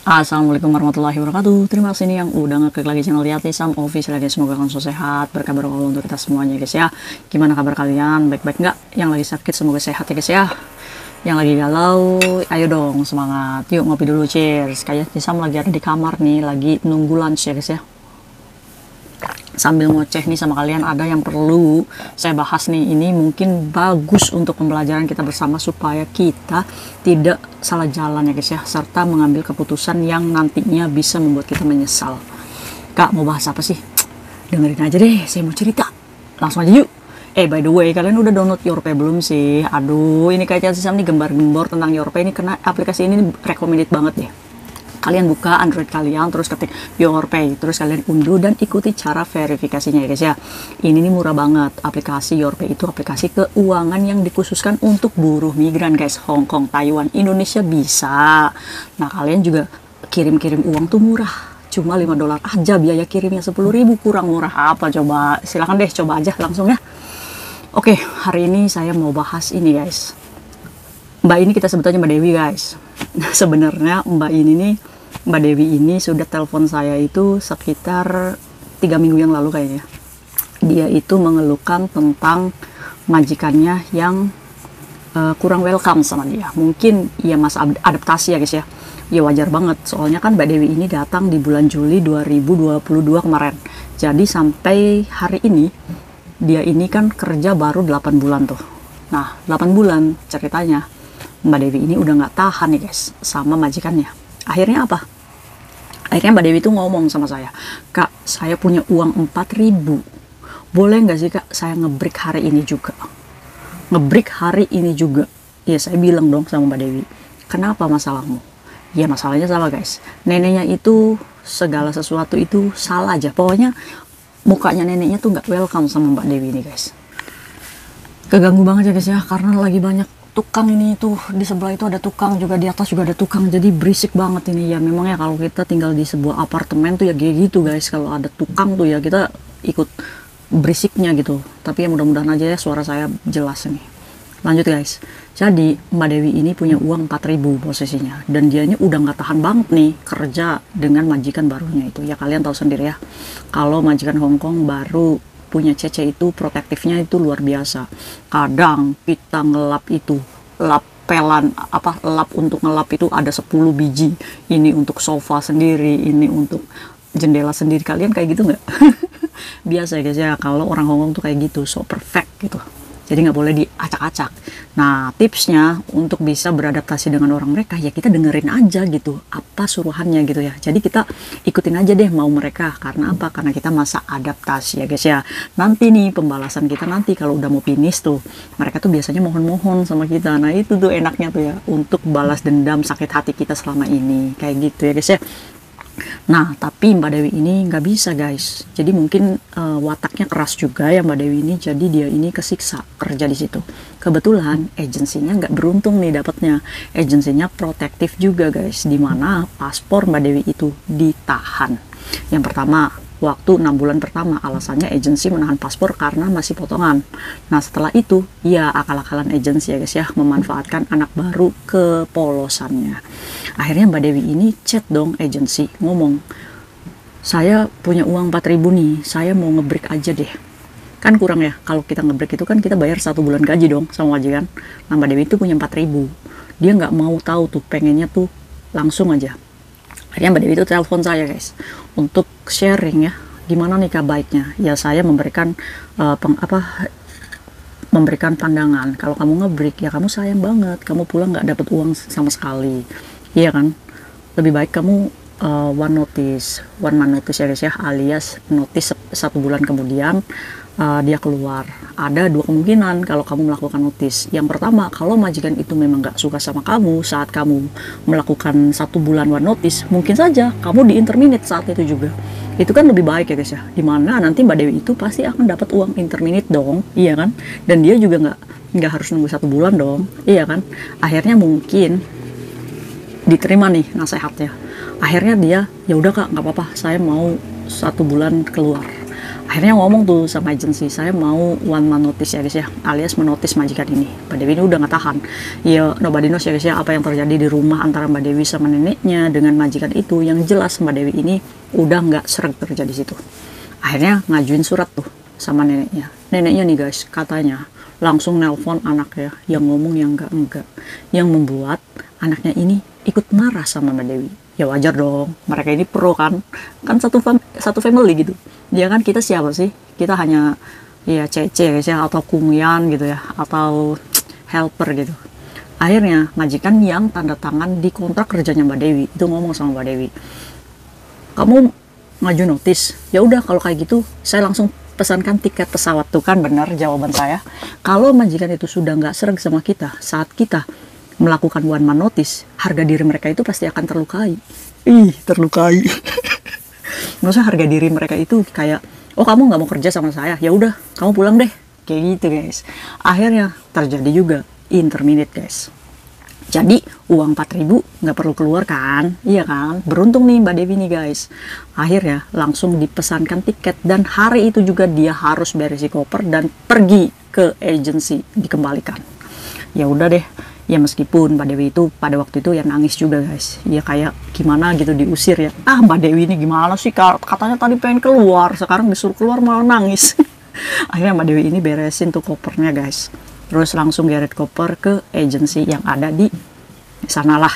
Assalamualaikum warahmatullahi wabarakatuh. Terima kasih nih yang udah ngeklik lagi channel Yati Sam Official guys. Semoga kalian selalu sehat, berkabar Allah untuk kita semuanya guys ya. Gimana kabar kalian? Baik-baik nggak? Yang lagi sakit semoga sehat ya guys ya. Yang lagi galau, ayo dong semangat. Yuk ngopi dulu, cheers. Kayak Sam lagi ada di kamar nih, lagi nunggu lunch ya guys ya. Sambil ngoceh nih sama kalian, ada yang perlu saya bahas nih. Ini mungkin bagus untuk pembelajaran kita bersama supaya kita tidak salah jalan ya guys ya, serta mengambil keputusan yang nantinya bisa membuat kita menyesal. Kak, mau bahas apa sih? Dengerin aja deh, saya mau cerita. Langsung aja yuk. By the way, kalian udah download Yorpay belum sih? Aduh, ini kayaknya sih nih gembar-gembor tentang Yorpay ini, karena aplikasi ini recommended banget deh. Kalian buka Android kalian, terus ketik Yorpay, terus kalian unduh dan ikuti cara verifikasinya ya guys ya. Ini nih murah banget. Aplikasi Yorpay itu aplikasi keuangan yang dikhususkan untuk buruh migran guys. Hong Kong, Taiwan, Indonesia bisa. Nah, kalian juga kirim-kirim uang tuh murah. Cuma $5 aja biaya kirimnya, 10.000 kurang murah apa coba? Silahkan deh coba aja langsung ya. Oke, hari ini saya mau bahas ini guys. Mbak ini kita sebutnya Mbak Dewi guys. Sebenarnya Mbak Dewi ini sudah telepon saya itu sekitar 3 minggu yang lalu kayaknya. Dia itu mengeluhkan tentang majikannya yang kurang welcome sama dia. Mungkin ya masa adaptasi ya guys ya. Ya wajar banget, soalnya kan Mbak Dewi ini datang di bulan Juli 2022 kemarin. Jadi sampai hari ini dia ini kan kerja baru 8 bulan tuh. Nah, 8 bulan ceritanya Mbak Dewi ini udah nggak tahan nih guys sama majikannya. Akhirnya apa? Akhirnya Mbak Dewi itu ngomong sama saya, "Kak, saya punya uang 4.000. Boleh nggak sih Kak saya ngebreak hari ini juga?" Ngebreak hari ini juga. Ya saya bilang dong sama Mbak Dewi, "Kenapa masalahmu?" Ya masalahnya sama guys. Neneknya itu segala sesuatu itu salah aja. Pokoknya mukanya neneknya tuh nggak welcome sama Mbak Dewi ini guys. Keganggu banget ya guys ya, karena lagi banyak tukang ini tuh, di sebelah itu ada tukang juga, di atas juga ada tukang, jadi berisik banget ini ya. Memangnya kalau kita tinggal di sebuah apartemen tuh ya kayak gitu guys, kalau ada tukang tuh ya kita ikut berisiknya gitu. Tapi ya mudah-mudahan aja ya suara saya jelas nih. Lanjut guys. Jadi Mbak Dewi ini punya uang 4.000 posisinya, dan dianya udah nggak tahan banget nih kerja dengan majikan barunya itu. Ya kalian tahu sendiri ya, kalau majikan Hong Kong baru punya Cece itu protektifnya itu luar biasa. Kadang kita ngelap itu, lapelan lap untuk ngelap itu ada 10 biji. Ini untuk sofa sendiri, ini untuk jendela sendiri. Kalian kayak gitu nggak? Biasa ya guys ya, kalau orang Hong Kong tuh kayak gitu, so perfect gitu. Jadi nggak boleh diacak-acak. Nah, tipsnya untuk bisa beradaptasi dengan orang mereka, ya kita dengerin aja gitu, apa suruhannya gitu ya. Jadi kita ikutin aja deh mau mereka. Karena apa? Karena kita masa adaptasi ya guys ya. Nanti nih pembalasan kita nanti kalau udah mau finish tuh, mereka tuh biasanya mohon-mohon sama kita. Nah itu tuh enaknya tuh ya, untuk balas dendam sakit hati kita selama ini. Kayak gitu ya guys ya. Nah, tapi Mbak Dewi ini nggak bisa guys. Jadi mungkin wataknya keras juga ya Mbak Dewi ini. Jadi dia ini kesiksa kerja di situ. Kebetulan agensinya nggak beruntung nih dapatnya. Agensinya protektif juga guys. Dimana paspor Mbak Dewi itu ditahan. Yang pertama, waktu 6 bulan pertama alasannya agensi menahan paspor karena masih potongan. Nah setelah itu ya akal-akalan agensi ya guys ya, memanfaatkan anak baru ke polosannya. Akhirnya Mbak Dewi ini chat dong agensi, ngomong, "Saya punya uang 4.000 nih, saya mau ngebreak aja deh." Kan kurang ya, kalau kita ngebreak itu kan kita bayar 1 bulan gaji dong sama majikan. Nah Mbak Dewi itu punya 4.000, dia nggak mau tahu tuh, pengennya tuh langsung aja. Akhirnya Mbak Dewi itu telepon saya guys untuk sharing ya, gimana nih Kak baiknya. Ya saya memberikan memberikan pandangan, kalau kamu ngebreak ya kamu sayang banget, kamu pulang nggak dapat uang sama sekali, iya kan. Lebih baik kamu one man notice ya guys ya, alias notice 1 bulan kemudian dia keluar. Ada 2 kemungkinan kalau kamu melakukan notice. Yang pertama, kalau majikan itu memang nggak suka sama kamu saat kamu melakukan 1 bulan one notice, mungkin saja kamu di-interminate saat itu juga. Itu kan lebih baik ya guys ya, dimana nanti Mbak Dewi itu pasti akan dapat uang interminate dong, iya kan. Dan dia juga nggak harus nunggu 1 bulan dong, iya kan. Akhirnya mungkin diterima nih nasihatnya. Akhirnya dia, ya udah Kak, nggak apa-apa, saya mau 1 bulan keluar. Akhirnya ngomong tuh sama agensi, saya mau one man notice ya guys ya, alias menotis majikan ini. Mbak Dewi ini udah nggak tahan. Ya nobody knows ya guys ya, apa yang terjadi di rumah antara Mbak Dewi sama neneknya dengan majikan itu. Yang jelas Mbak Dewi ini udah nggak sreg kerja di situ. Akhirnya ngajuin surat tuh sama neneknya. Neneknya nih guys, katanya langsung nelpon anaknya yang ngomong yang enggak, yang membuat anaknya ini ikut marah sama Mbak Dewi. Ya wajar dong, mereka ini pro kan satu family gitu. Dia kan, kita siapa sih? Kita hanya ya cece guys ya, atau kumian gitu ya, atau helper gitu. Akhirnya majikan yang tanda tangan di kontrak kerjanya Mbak Dewi itu ngomong sama Mbak Dewi, kamu ngaju notis, ya udah kalau kayak gitu saya langsung pesankan tiket pesawat. Tuh kan benar jawaban saya. Kalau majikan itu sudah nggak sereg sama kita saat kita melakukan one man notice, harga diri mereka itu pasti akan terlukai. Terlukai. Maksudnya harga diri mereka itu kayak, oh kamu nggak mau kerja sama saya, ya udah kamu pulang deh, kayak gitu guys. Akhirnya terjadi juga interminate guys. Jadi uang 4.000 nggak perlu keluar kan, iya kan? Beruntung nih Mbak Dewi nih guys. Akhirnya langsung dipesankan tiket, dan hari itu juga dia harus berisi koper dan pergi ke agensi dikembalikan. Ya udah deh. Ya meskipun Mbak Dewi itu pada waktu itu ya nangis juga guys. Ya kayak gimana gitu diusir ya. Mbak Dewi ini gimana sih, katanya tadi pengen keluar, sekarang disuruh keluar malah nangis. Akhirnya Mbak Dewi ini beresin tuh kopernya guys. Terus langsung geret koper ke agensi yang ada di sana lah.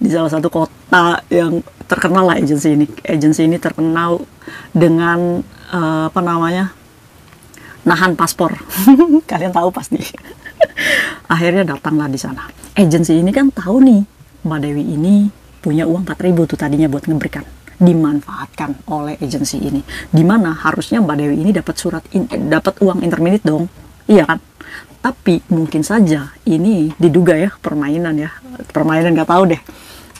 Di salah satu kota yang terkenal lah agensi ini. Agensi ini terkenal dengan apa namanya, nahan paspor. Kalian tahu pasti. Akhirnya datanglah di sana. Agensi ini kan tahu nih Mbak Dewi ini punya uang 4.000 tuh tadinya buat ngeberikan, dimanfaatkan oleh agensi ini. Dimana harusnya Mbak Dewi ini dapat dapat uang intermediate dong, iya kan? Tapi mungkin saja ini diduga ya permainan nggak tahu deh.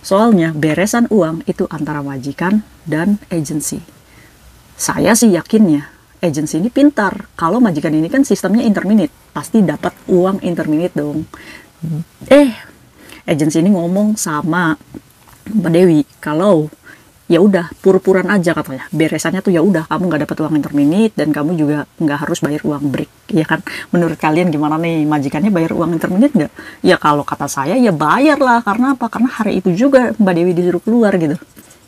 Soalnya beresan uang itu antara majikan dan agensi. Saya sih yakinnya agensi ini pintar. Kalau majikan ini kan sistemnya interminate, pasti dapat uang interminate dong. Agensi ini ngomong sama Mbak Dewi kalau ya udah pur-puran aja katanya. Beresannya tuh ya udah kamu nggak dapat uang interminate dan kamu juga nggak harus bayar uang break, ya kan? Menurut kalian gimana nih, majikannya bayar uang interminate nggak? Ya kalau kata saya ya bayar lah. Karena apa? Karena hari itu juga Mbak Dewi disuruh keluar gitu.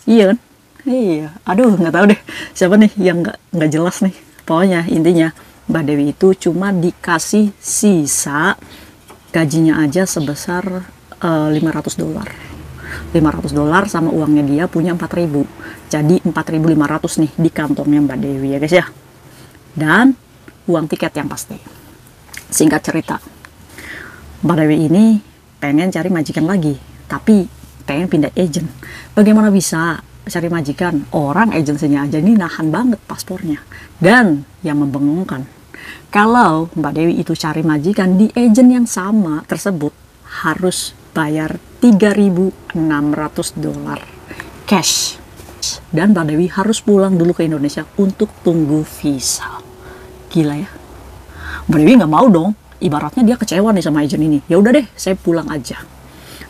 Iya kan? Iya, aduh nggak tahu deh siapa nih yang nggak jelas nih. Pokoknya intinya Mbak Dewi itu cuma dikasih sisa gajinya aja sebesar $500. $500 sama uangnya dia punya 4.000. Jadi 4.500 nih di kantongnya Mbak Dewi ya guys ya. Dan uang tiket yang pasti. Singkat cerita, Mbak Dewi ini pengen cari majikan lagi, tapi pengen pindah agent. Bagaimana bisa cari majikan? Orang agensinya aja ini nahan banget paspornya. Dan yang membingungkan, kalau Mbak Dewi itu cari majikan di agent yang sama tersebut harus bayar $3.600 cash. Dan Mbak Dewi harus pulang dulu ke Indonesia untuk tunggu visa. Gila ya. Mbak Dewi nggak mau dong. Ibaratnya dia kecewa nih sama agent ini. Ya udah deh, saya pulang aja.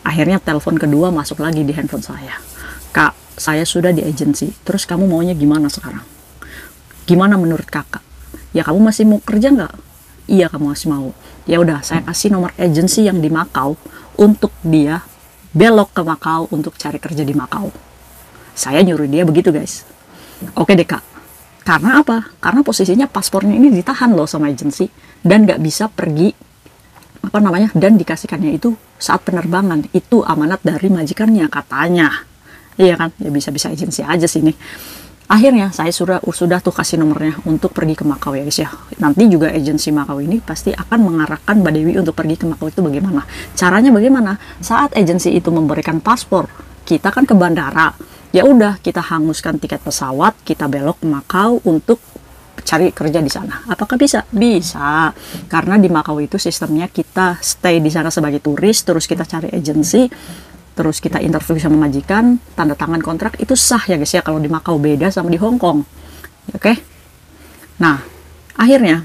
Akhirnya telepon kedua masuk lagi di handphone saya. Kak, saya sudah di agensi. Terus kamu maunya gimana sekarang? Gimana menurut kakak? Ya kamu masih mau kerja nggak? Iya kamu masih mau. Ya udah, saya kasih nomor agensi yang di Makau untuk dia belok ke Makau untuk cari kerja di Makau. Saya nyuruh dia begitu guys. Oke deh kak. Karena apa? Karena posisinya paspornya ini ditahan loh sama agensi dan nggak bisa pergi apa namanya, dan dikasihkannya itu saat penerbangan. Itu amanat dari majikannya katanya. Iya kan? Ya bisa-bisa agensi aja sih nih. Akhirnya saya sudah tuh kasih nomornya untuk pergi ke Makau ya guys ya. Nanti juga agensi Makau ini pasti akan mengarahkan Mbak Dewi untuk pergi ke Makau itu bagaimana. Caranya bagaimana? Saat agensi itu memberikan paspor, kita kan ke bandara. Ya udah, kita hanguskan tiket pesawat, kita belok ke Makau untuk cari kerja di sana. Apakah bisa? Bisa. Karena di Makau itu sistemnya kita stay di sana sebagai turis, terus kita cari agensi, terus kita interview sama majikan, tanda tangan kontrak, itu sah ya guys ya. Kalau di Makau beda sama di Hong Kong. Oke. Nah, akhirnya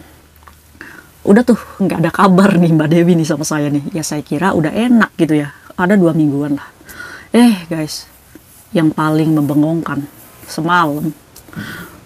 udah tuh nggak ada kabar nih Mbak Dewi nih sama saya nih. Ya saya kira udah enak gitu ya. Ada 2 mingguan lah. Guys, yang paling membengongkan semalam,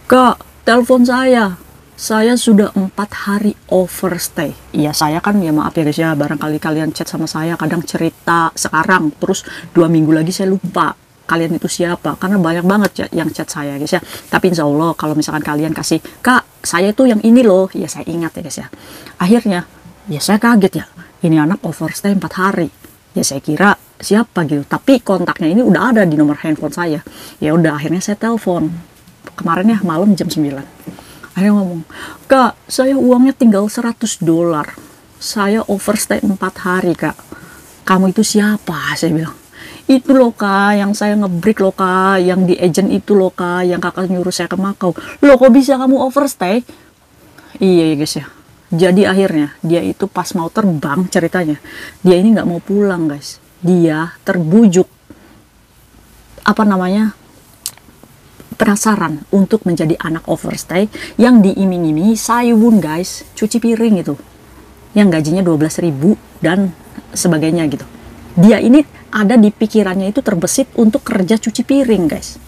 kok telepon saya sudah 4 hari overstay. Iya, saya kan ya maaf ya guys ya, barangkali kalian chat sama saya kadang cerita sekarang, terus 2 minggu lagi saya lupa kalian itu siapa, karena banyak banget ya yang chat saya guys ya. Tapi insya Allah kalau misalkan kalian kasih, kak saya itu yang ini loh, ya saya ingat ya guys ya. Akhirnya ya saya kaget ya, ini anak overstay 4 hari. Ya saya kira siapa gitu, tapi kontaknya ini udah ada di nomor handphone saya. Ya udah, akhirnya saya telepon kemarin ya malam jam 9. Akhirnya ngomong, kak saya uangnya tinggal $100, saya overstay 4 hari kak, kamu itu siapa? Saya bilang, itu loh kak, yang saya ngebreak loh kak, yang di agent itu loh kak, yang kakak nyuruh saya ke Makau. Loh kok bisa kamu overstay? Iya ya guys ya. Jadi akhirnya dia itu pas mau terbang, ceritanya dia ini nggak mau pulang guys, dia terbujuk penasaran untuk menjadi anak overstay yang diiming-imingi sayun guys, cuci piring itu yang gajinya 12.000 dan sebagainya gitu. Dia ini ada di pikirannya itu terbesit untuk kerja cuci piring guys,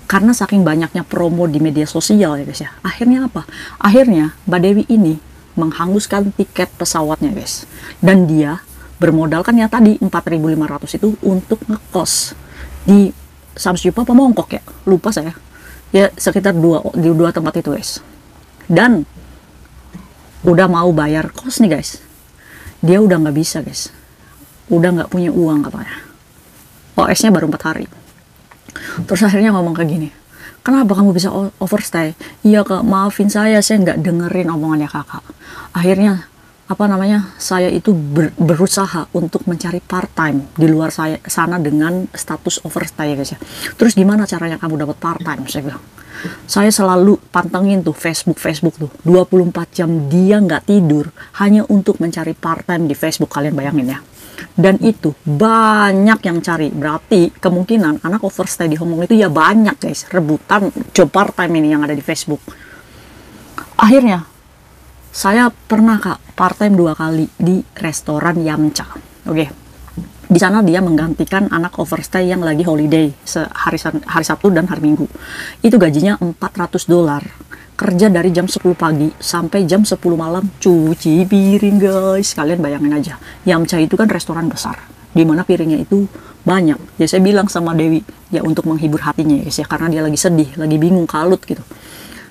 karena saking banyaknya promo di media sosial ya guys ya. Akhirnya apa? Akhirnya Mbak Dewi ini menghanguskan tiket pesawatnya guys, dan dia bermodalkan ya tadi 4.500 itu untuk ngekos di Samsjupa apa Mongkok ya, lupa saya ya, sekitar di dua tempat itu guys. Dan udah mau bayar kos nih guys, dia udah nggak bisa guys, udah nggak punya uang katanya, OS-nya baru 4 hari. Terus akhirnya ngomong kayak gini, kenapa kamu bisa overstay? Iya kak, maafin saya nggak dengerin omongannya kakak. Akhirnya saya itu berusaha untuk mencari part time di luar sana dengan status overstay ya guys ya. Terus gimana caranya kamu dapat part time? Saya bilang, saya selalu pantengin tuh Facebook tuh 24 jam dia nggak tidur hanya untuk mencari part time di Facebook, kalian bayangin ya. Dan itu banyak yang cari, berarti kemungkinan anak overstay di Hong Kong itu ya banyak guys, rebutan job part time ini yang ada di Facebook. Akhirnya saya pernah kak part time 2 kali di restoran Yamcha. Oke. Di sana dia menggantikan anak overstay yang lagi holiday hari Sabtu dan hari Minggu. Itu gajinya $400. Kerja dari jam 10 pagi sampai jam 10 malam cuci piring guys. Kalian bayangin aja. Yamcha itu kan restoran besar, di mana piringnya itu banyak. Ya saya bilang sama Dewi, ya untuk menghibur hatinya ya guys ya, karena dia lagi sedih, lagi bingung, kalut gitu.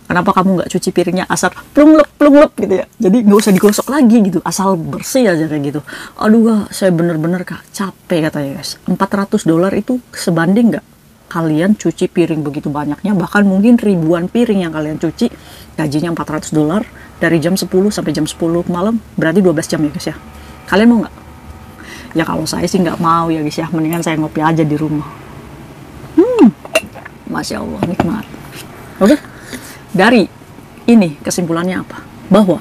Kenapa kamu nggak cuci piringnya asal plung-lep gitu ya, jadi nggak usah digosok lagi gitu, asal bersih aja kayak gitu. Aduh kak, saya bener-bener kak capek katanya guys. $400 itu sebanding nggak kalian cuci piring begitu banyaknya, bahkan mungkin ribuan piring yang kalian cuci, gajinya $400 dari jam 10 sampai jam 10 malam, berarti 12 jam ya guys ya. Kalian mau nggak? Ya kalau saya sih nggak mau ya guys ya, mendingan saya ngopi aja di rumah. Masya Allah, nikmat. Oke. Dari ini kesimpulannya apa? Bahwa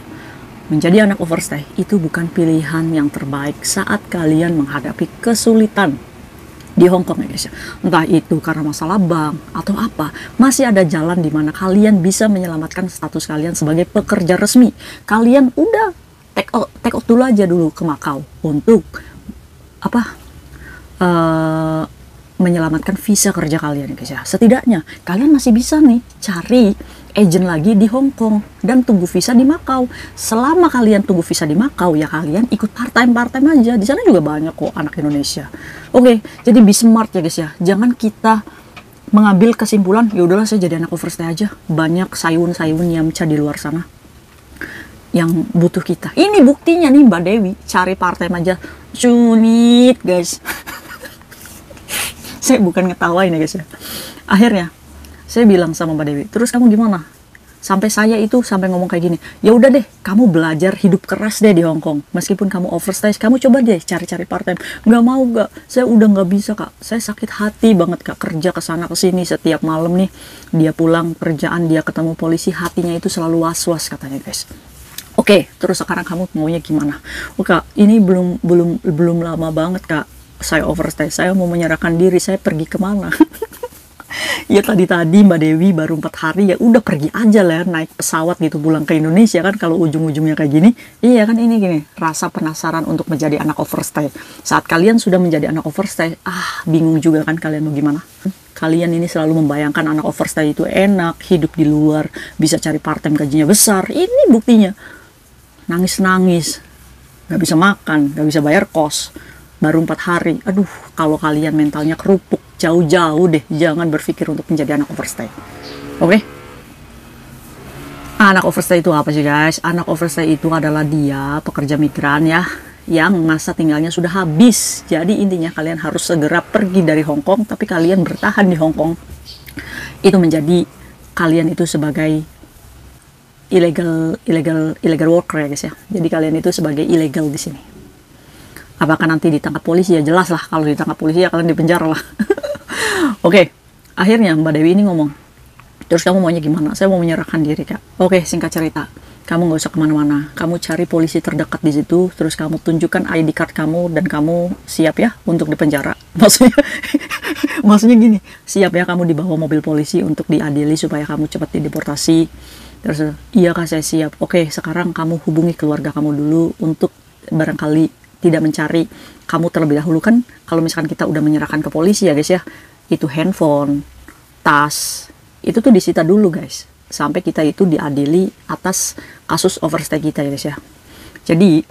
menjadi anak overstay itu bukan pilihan yang terbaik saat kalian menghadapi kesulitan di Hong Kong ya guys ya. Entah itu karena masalah bank atau apa, masih ada jalan di mana kalian bisa menyelamatkan status kalian sebagai pekerja resmi. Kalian udah take out dulu aja dulu ke Makau untuk menyelamatkan visa kerja kalian ya guys ya. Setidaknya kalian masih bisa nih cari agent lagi di Hong Kong dan tunggu visa di Makau. Selama kalian tunggu visa di Makau ya kalian ikut part time aja. Di sana juga banyak kok anak Indonesia. Oke, jadi be smart ya guys ya. Jangan kita mengambil kesimpulan ya udahlah saya jadi anak overstay aja. Banyak sayun Yamcha di luar sana yang butuh kita. Ini buktinya nih Mbak Dewi cari part time aja sulit guys. Saya bukan ngetawain ya guys ya. Akhirnya saya bilang sama Mbak Dewi, terus kamu gimana? Sampai saya itu sampai ngomong kayak gini, ya udah deh, kamu belajar hidup keras deh di Hong Kong. Meskipun kamu overstay, kamu coba deh cari-cari part time. Nggak mau kak, saya udah nggak bisa kak. Saya sakit hati banget kak, kerja kesana kesini setiap malam nih. Dia pulang kerjaan, dia ketemu polisi, hatinya itu selalu was-was katanya guys. Oke, terus sekarang kamu maunya gimana? Oh kak, ini belum lama banget kak. Saya overstay, saya mau menyerahkan diri, saya pergi kemana? Ya tadi Mbak Dewi baru 4 hari ya udah pergi aja lah naik pesawat gitu pulang ke Indonesia kan, kalau ujung-ujungnya kayak gini. Iya kan, ini gini, rasa penasaran untuk menjadi anak overstay. Saat kalian sudah menjadi anak overstay, bingung juga kan kalian mau gimana. Kalian ini selalu membayangkan anak overstay itu enak, hidup di luar, bisa cari part-time gajinya besar. Ini buktinya. Nangis-nangis, gak bisa makan, gak bisa bayar kos. Baru 4 hari. Aduh, kalau kalian mentalnya kerupuk, jauh-jauh deh, jangan berpikir untuk menjadi anak overstay. Oke? Anak overstay itu apa sih guys? Anak overstay itu adalah dia pekerja migran ya, yang masa tinggalnya sudah habis. Jadi intinya kalian harus segera pergi dari Hong Kong, tapi kalian bertahan di Hong Kong. Itu menjadi kalian itu sebagai illegal worker ya guys ya. Jadi kalian itu sebagai illegal di sini. Apakah nanti ditangkap polisi? Ya jelas lah, kalau ditangkap polisi ya kalian dipenjara lah. Oke, akhirnya Mbak Dewi ini ngomong, terus kamu maunya gimana? Saya mau menyerahkan diri kak. Oke, singkat cerita, kamu nggak usah kemana-mana, kamu cari polisi terdekat di situ, terus kamu tunjukkan ID card kamu dan kamu siap ya untuk dipenjara. Maksudnya gini, siap ya kamu dibawa mobil polisi untuk diadili supaya kamu cepat dideportasi. Terus iya kak, saya siap. Oke, sekarang kamu hubungi keluarga kamu dulu untuk barangkali tidak mencari kamu terlebih dahulu kan. Kalau misalkan kita udah menyerahkan ke polisi ya guys ya, itu handphone, tas, itu tuh disita dulu guys, sampai kita itu diadili atas kasus overstay kita ya guys ya. Jadi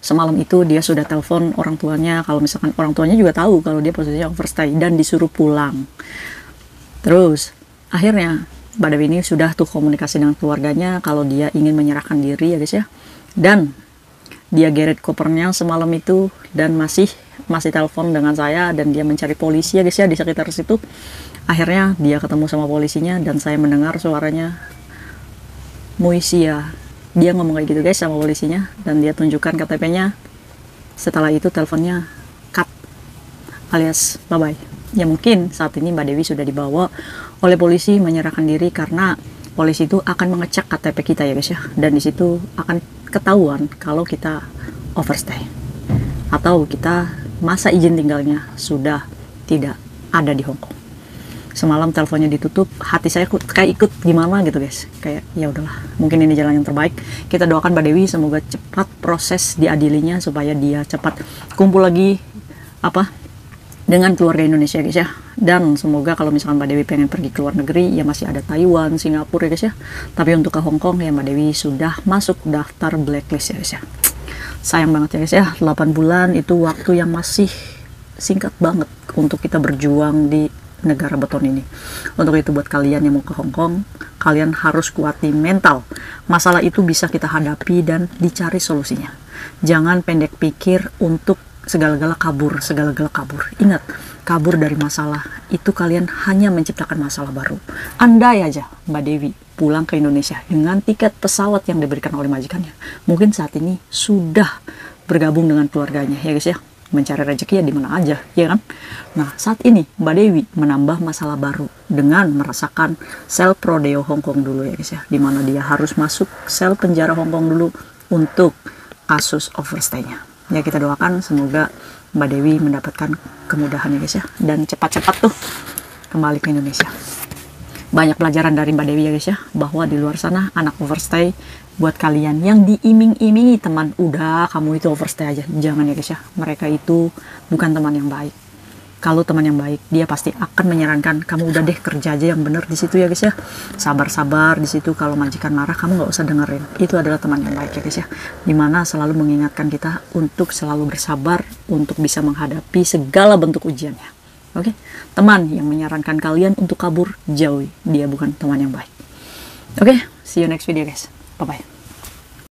semalam itu dia sudah telepon orang tuanya, kalau misalkan orang tuanya juga tahu kalau dia posisinya overstay dan disuruh pulang. Terus akhirnya Mbak Dewi ini sudah tuh komunikasi dengan keluarganya kalau dia ingin menyerahkan diri ya guys ya. Dan dia geret kopernya semalam itu dan masih telepon dengan saya, dan dia mencari polisi ya guys ya di sekitar situ. Akhirnya dia ketemu sama polisinya dan saya mendengar suaranya Muisia. Dia ngomong kayak gitu guys sama polisinya, dan dia tunjukkan KTP-nya. Setelah itu teleponnya cut alias bye bye. Ya mungkin saat ini Mbak Dewi sudah dibawa oleh polisi menyerahkan diri, karena polisi itu akan mengecek KTP kita ya guys ya, dan di situ akan ketahuan kalau kita overstay atau kita masa izin tinggalnya sudah tidak ada di Hong Kong. Semalam teleponnya ditutup, hati saya kayak ikut gimana gitu guys, kayak ya udahlah, mungkin ini jalan yang terbaik. Kita doakan Mbak Dewi semoga cepat proses diadilinya supaya dia cepat kumpul lagi dengan keluarga Indonesia guys ya. Dan semoga kalau misalkan Mbak Dewi pengen pergi ke luar negeri, ya masih ada Taiwan, Singapura ya guys ya. Tapi untuk ke Hong Kong ya Mbak Dewi sudah masuk daftar blacklist ya guys ya. Sayang banget ya guys ya, 8 bulan itu waktu yang masih singkat banget untuk kita berjuang di negara beton ini. Untuk itu buat kalian yang mau ke Hong Kong, kalian harus kuatin mental. Masalah itu bisa kita hadapi dan dicari solusinya. Jangan pendek pikir untuk segala-gala kabur. Ingat, kabur dari masalah itu kalian hanya menciptakan masalah baru. Andai aja Mbak Dewi pulang ke Indonesia dengan tiket pesawat yang diberikan oleh majikannya, mungkin saat ini sudah bergabung dengan keluarganya ya guys ya, mencari rezeki ya di mana aja ya kan. Nah saat ini Mbak Dewi menambah masalah baru dengan merasakan sel prodeo Hong Kong dulu ya guys ya, dimana dia harus masuk sel penjara Hong Kong dulu untuk kasus overstay-nya. Ya kita doakan semoga Mbak Dewi mendapatkan kemudahan ya guys ya, dan cepat-cepat tuh kembali ke Indonesia. Banyak pelajaran dari Mbak Dewi ya guys ya, bahwa di luar sana anak overstay, buat kalian yang diiming-imingi teman, udah kamu itu overstay aja, jangan ya guys ya. Mereka itu bukan teman yang baik. Kalau teman yang baik, dia pasti akan menyarankan kamu udah deh kerja aja yang bener di situ ya guys ya. Sabar-sabar di situ, kalau majikan marah kamu nggak usah dengerin. Itu adalah teman yang baik ya guys ya. Dimana selalu mengingatkan kita untuk selalu bersabar untuk bisa menghadapi segala bentuk ujiannya. Oke, teman yang menyarankan kalian untuk kabur, jauhi. Dia bukan teman yang baik. Oke, see you next video guys. Bye bye.